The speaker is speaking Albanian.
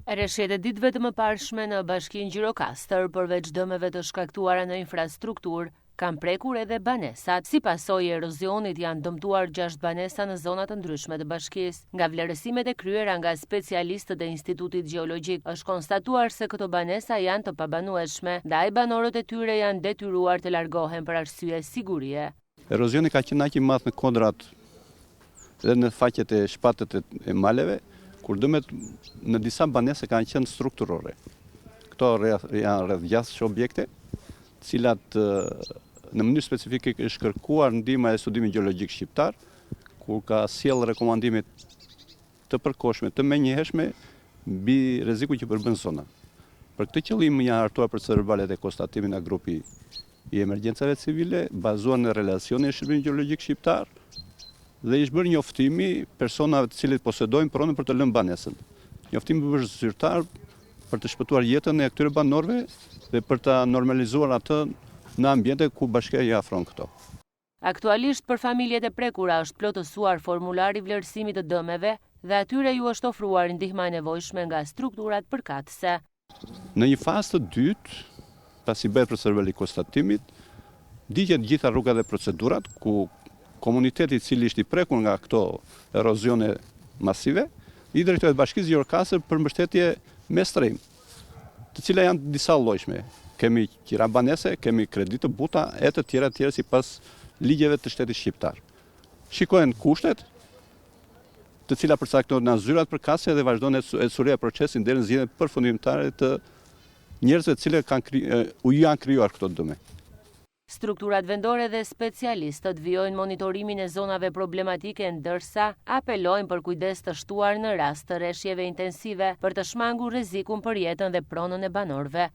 Rreshjet e ditëve të mëparshme në bashkinë Gjirokastër, përveç dëmeve të shkaktuara në infrastrukturë, kanë prekur edhe banesat. Si pasojë e erozionit janë dëmtuar 6 banesa në zona të ndryshme të bashkisë. Nga vlerësimet e kryera nga specialistët e Institutit Gjeologjik, është konstatuar se këto banesa janë të pabanueshme, ndaj banorët e tyre janë detyruar të largohen për arsye sigurie. Erozioni ka qenë aq i madh në kodrat dhe në faqet e shpatët e maleve, kur dëmet në disa banese kanë qenë strukturore. Këto janë rreth 6 objekte, të cilat në mënyrë specifike është kërkuar ndihma e Studimit Gjeologjik Shqiptar, kur ka sjell rekomandime të përkohshme, të menjëhershme mbi rrezikun që përbën zona. Për këtë qëllim janë hartuar procedurë e konstatimin nga grupi i emergjencave civile, bazuar në relacionin e Shërbimit Gjeologjik Shqiptar, dhe ishte bërë njoftimi personave të cilët posedojnë pronën për të lënë banesën. Njoftimi është zyrtar për të shpëtuar jetën e këtyre banorëve dhe për ta normalizuar atë në ambiente ku bashkia i afron këto. Aktualisht për familjet e prekura është plotësuar formulari vlerësimit të dëmeve dhe atyre ju është ofruar ndihma e nevojshme nga strukturat përkatëse. Në një fazë të dytë, pasi bëhet procedura e konstatimit, digjen gjitha rrugat dhe procedurat ku komuniteti i cili ishte i prekur nga këto erozione masive, i drejtohet Bashkisë Gjirokastër për mbështetje me strehim, të cilat janë disa llojshme. Kemi qira banese, kemi kredi të buta e të tjera sipas ligjeve të shtetit shqiptar. Shikohen kushtet, të cilat përcaktohen nga zyrat përkatëse dhe vazhdon ecësia e procesit deri në zgjedhjen përfundimtare të njerëzve të cilët janë krijuar këto dëme. Strukturat vendore dhe specialistët vijojnë monitorimin e zonave problematike, ndërsa apelojnë për kujdes të shtuar në rast të rreshjeve intensive për të shmangur rrezikun për jetën dhe pronën e banorëve.